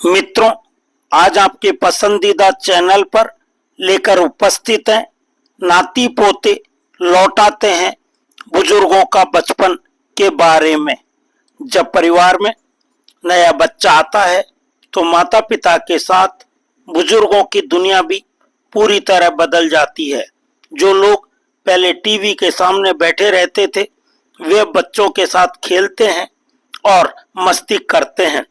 मित्रों, आज आपके पसंदीदा चैनल पर लेकर उपस्थित हैं नाती पोते लौटाते हैं बुजुर्गों का बचपन के बारे में। जब परिवार में नया बच्चा आता है तो माता पिता के साथ बुजुर्गों की दुनिया भी पूरी तरह बदल जाती है। जो लोग पहले टीवी के सामने बैठे रहते थे वे बच्चों के साथ खेलते हैं और मस्ती करते हैं।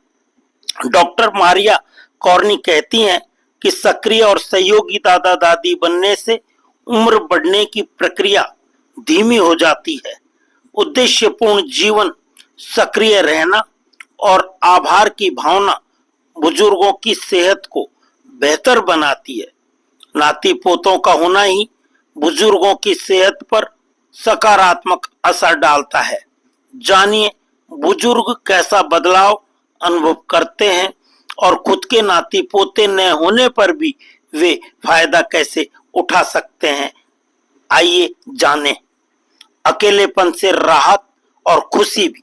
डॉक्टर मारिया कॉर्नी कहती हैं कि सक्रिय और सहयोगी दादा दादी बनने से उम्र बढ़ने की प्रक्रिया धीमी हो जाती है। उद्देश्यपूर्ण जीवन, सक्रिय रहना और आभार की भावना बुजुर्गों की सेहत को बेहतर बनाती है। नाती पोतों का होना ही बुजुर्गों की सेहत पर सकारात्मक असर डालता है। जानिए बुजुर्ग कैसा बदलाव अनुभव करते हैं और खुद के नाती पोते न होने पर भी वे फायदा कैसे उठा सकते हैं। आइए जानें। अकेलेपन से राहत और खुशी भी।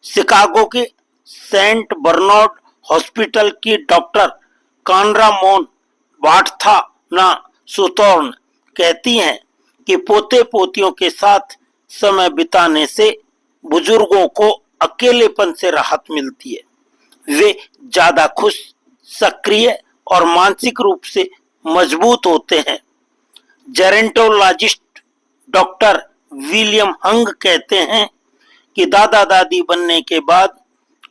शिकागो के सेंट बर्नार्ड हॉस्पिटल की डॉक्टर कांड्रा मोन वाटथाना सुतोर्न कहती हैं कि पोते पोतियों के साथ समय बिताने से बुजुर्गों को अकेलेपन से राहत मिलती है। वे ज्यादा खुश, सक्रिय और मानसिक रूप से मजबूत होते हैं। जेरेंटोलॉजिस्ट डॉक्टर विलियम हंग कहते हैं कि दादा दादी बनने के बाद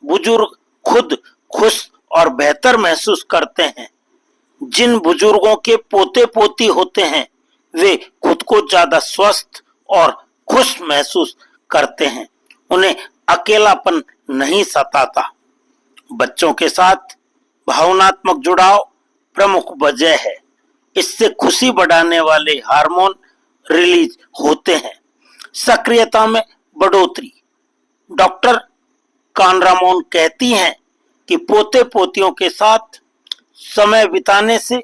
बुजुर्ग खुद खुश और बेहतर महसूस करते हैं। जिन बुजुर्गों के पोते पोती होते हैं वे खुद को ज्यादा स्वस्थ और खुश महसूस करते हैं। उन्हें अकेलापन नहीं सताता। बच्चों के साथ भावनात्मक जुड़ाव प्रमुख वजह है। इससे खुशी बढ़ाने वाले हार्मोन रिलीज होते हैं। सक्रियता में बढ़ोतरी। डॉक्टर कानरामोन कहती हैं कि पोते पोतियों के साथ समय बिताने से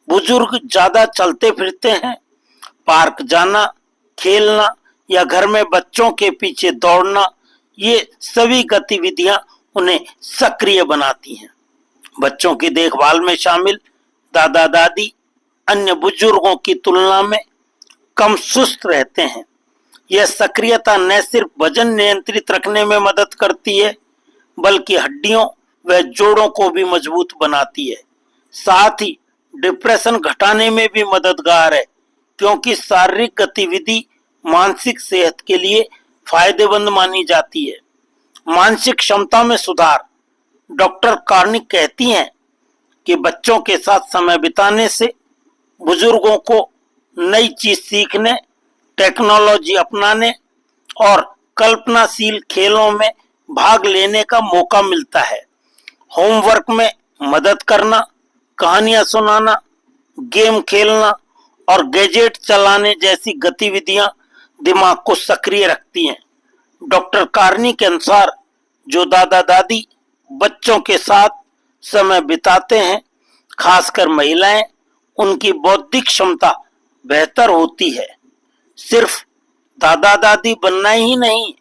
बुजुर्ग ज्यादा चलते फिरते हैं। पार्क जाना, खेलना या घर में बच्चों के पीछे दौड़ना, ये सभी गतिविधियां उन्हें सक्रिय बनाती हैं। बच्चों की देखभाल में शामिल दादा दादी अन्य बुजुर्गों की तुलना में कम सुस्त रहते हैं। यह सक्रियता न सिर्फ वजन नियंत्रित रखने में मदद करती है बल्कि हड्डियों व जोड़ों को भी मजबूत बनाती है। साथ ही डिप्रेशन घटाने में भी मददगार है क्योंकि शारीरिक गतिविधि मानसिक सेहत के लिए फायदेमंद मानी जाती है। मानसिक क्षमता में सुधार। डॉक्टर कार्निक कहती हैं कि बच्चों के साथ समय बिताने से बुजुर्गों को नई चीज सीखने, टेक्नोलॉजी अपनाने और कल्पनाशील खेलों में भाग लेने का मौका मिलता है। होमवर्क में मदद करना, कहानियां सुनाना, गेम खेलना और गैजेट चलाने जैसी गतिविधियां दिमाग को सक्रिय रखती हैं। डॉक्टर कार्नी के अनुसार जो दादा दादी बच्चों के साथ समय बिताते हैं, खासकर महिलाएं, उनकी बौद्धिक क्षमता बेहतर होती है। सिर्फ दादा दादी बनना ही नहीं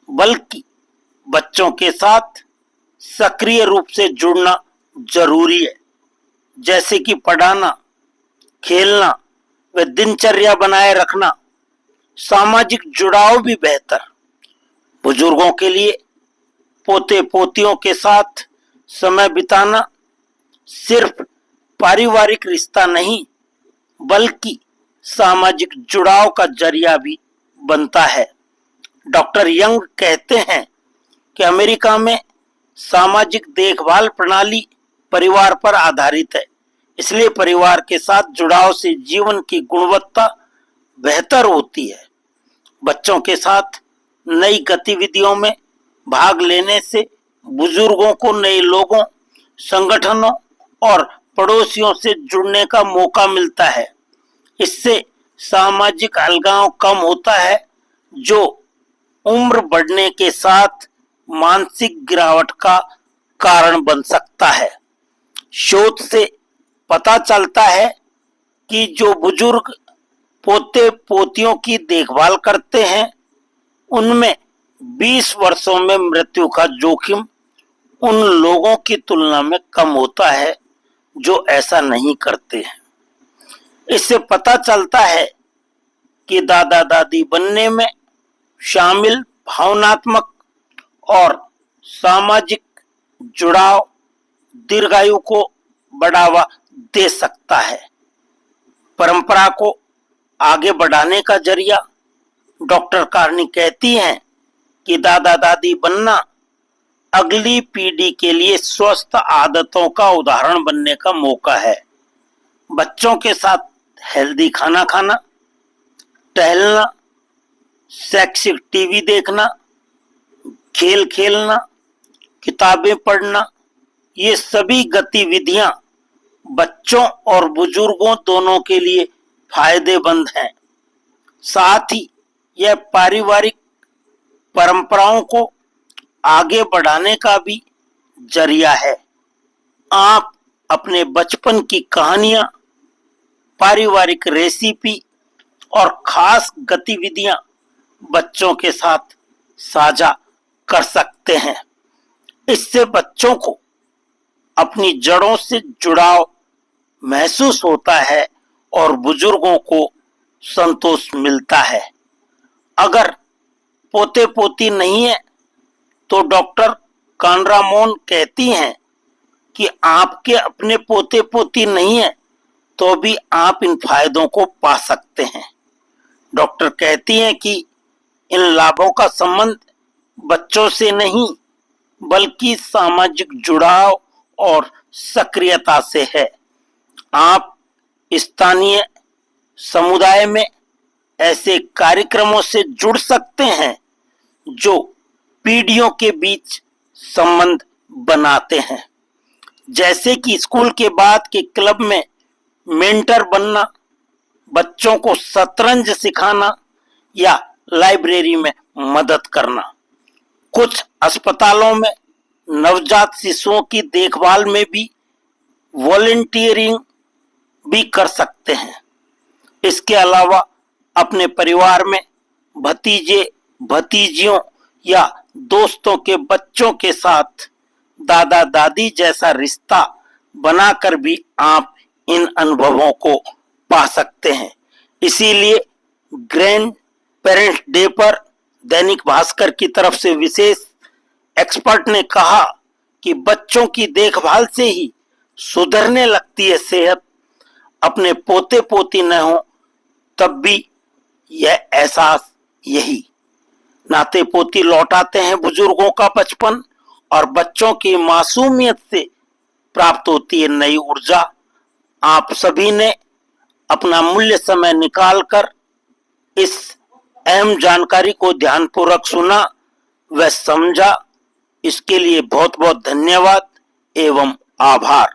बल्कि बच्चों के साथ सक्रिय रूप से जुड़ना जरूरी है, जैसे कि पढ़ाना, खेलना व दिनचर्या बनाए रखना। सामाजिक जुड़ाव भी बेहतर। बुजुर्गों के लिए पोते पोतियों के साथ समय बिताना सिर्फ पारिवारिक रिश्ता नहीं बल्कि सामाजिक जुड़ाव का जरिया भी बनता है। डॉक्टर यंग कहते हैं कि अमेरिका में सामाजिक देखभाल प्रणाली परिवार पर आधारित है, इसलिए परिवार के साथ जुड़ाव से जीवन की गुणवत्ता बेहतर होती है। बच्चों के साथ नई गतिविधियों में भाग लेने से बुजुर्गों को नए लोगों, संगठनों और पड़ोसियों से जुड़ने का मौका मिलता है। इससे सामाजिक अलगाव कम होता है जो उम्र बढ़ने के साथ मानसिक गिरावट का कारण बन सकता है। शोध से पता चलता है कि जो बुजुर्ग पोते पोतियों की देखभाल करते हैं उनमें 20 वर्षों में मृत्यु का जोखिम उन लोगों की तुलना में कम होता है जो ऐसा नहीं करते हैं। इससे पता चलता है कि दादा दादी बनने में शामिल भावनात्मक और सामाजिक जुड़ाव दीर्घायु को बढ़ावा दे सकता है। परंपरा को आगे बढ़ाने का जरिया। डॉक्टर कार्नी कहती हैं कि दादा दादी बनना अगली पीढ़ी के लिए स्वस्थ आदतों का उदाहरण बनने का मौका है। बच्चों के साथ हेल्दी खाना खाना, टहलना, शैक्षिक टीवी देखना, खेल खेलना, किताबें पढ़ना, ये सभी गतिविधियां बच्चों और बुजुर्गों दोनों के लिए फायदेमंद हैं। साथ ही यह पारिवारिक परंपराओं को आगे बढ़ाने का भी जरिया है। आप अपने बचपन की कहानियां, पारिवारिक रेसिपी और खास गतिविधियां बच्चों के साथ साझा कर सकते हैं। इससे बच्चों को अपनी जड़ों से जुड़ाव महसूस होता है और बुजुर्गों को संतोष मिलता है। अगर पोते पोती नहीं है तो डॉक्टर कानरामोन कहती हैं कि आपके अपने पोते पोती नहीं है तो भी आप इन फायदों को पा सकते हैं। डॉक्टर कहती हैं कि इन लाभों का संबंध बच्चों से नहीं बल्कि सामाजिक जुड़ाव और सक्रियता से है। आप स्थानीय समुदाय में ऐसे कार्यक्रमों से जुड़ सकते हैं जो पीढ़ियों के बीच संबंध बनाते हैं, जैसे कि स्कूल के बाद के क्लब में मेंटर बनना, बच्चों को शतरंज सिखाना या लाइब्रेरी में मदद करना। कुछ अस्पतालों में नवजात शिशुओं की देखभाल में भी वॉलंटियरिंग भी कर सकते हैं। इसके अलावा अपने परिवार में भतीजे भतीजियों या दोस्तों के बच्चों के साथ दादा दादी जैसा रिश्ता बनाकर भी आप इन अनुभवों को पा सकते हैं। इसीलिए ग्रैंड पेरेंट्स डे पर दैनिक भास्कर की तरफ से विशेष एक्सपर्ट ने कहा कि बच्चों की देखभाल से ही सुधरने लगती है सेहत। अपने पोते पोती न हो तब भी यह एहसास यही। नाते पोती लौटाते हैं बुजुर्गों का बचपन और बच्चों की मासूमियत से प्राप्त होती है नई ऊर्जा। आप सभी ने अपना मूल्य समय निकालकर इस अहम जानकारी को ध्यानपूर्वक सुना व समझा। इसके लिए बहुत बहुत धन्यवाद एवं आभार।